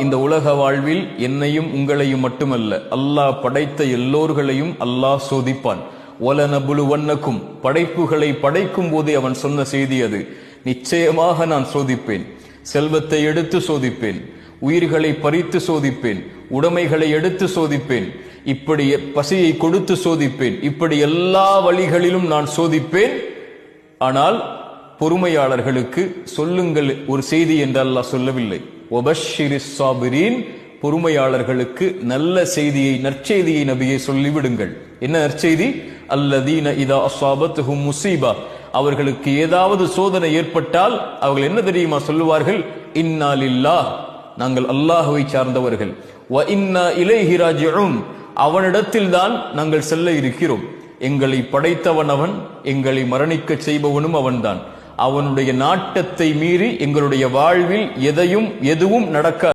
இந்த உலக வாழ்வில் என்னையும் உங்களையும் மட்டுமல்ல, அல்லாஹ் படைத்த எல்லோர்களையும் அல்லாஹ் சோதிப்பான். வலனபுலுவன்னக்கும், படைப்புகளை படைக்கும் போதே அவன் சொன்ன செய்தி அது. நிச்சயமாக நான் சோதிப்பேன். செல்வத்தை எடுத்து சோதிப்பேன், உயிர்களை பறித்து சோதிப்பேன், உடைமைகளை எடுத்து சோதிப்பேன், இப்படி பசியை கொடுத்து சோதிப்பேன், இப்படி எல்லா வழிகளிலும் நான் சோதிப்பேன். ஆனால் பொறுமையாளர்களுக்கு சொல்லுங்கள் ஒரு செய்தி என்று அல்லாஹ் சொல்லவில்லை. வபஷ்ஷிரிஸ் சாபிரீன், பொறுமையாளர்களுக்கு நல்ல செய்தியை, நற்செய்தியை நபியை சொல்லிவிடுங்கள். என்ன நற்செய்தி? அல்லதீன இதா அஸாபத்துஹும் முஸீபா, அவர்களுக்கு ஏதாவது சோதனை ஏற்பட்டால் அவர்கள் என்ன தெரியுமா சொல்லுவார்கள்? இன்னா லில்லாஹ், நாங்கள் அல்லாஹ்வை சார்ந்தவர்கள். வ இன்னா இலைஹி ராஜிஊன், அவனிடத்தில் தான் நாங்கள் செல்ல இருக்கிறோம். எங்களை படைத்தவன் அவன், எங்களை மரணிக்க செய்பவனும் அவன்தான். அவனுடைய நாட்டத்தை மீறி எங்களுடைய வாழ்வில் எதுவும் நடக்க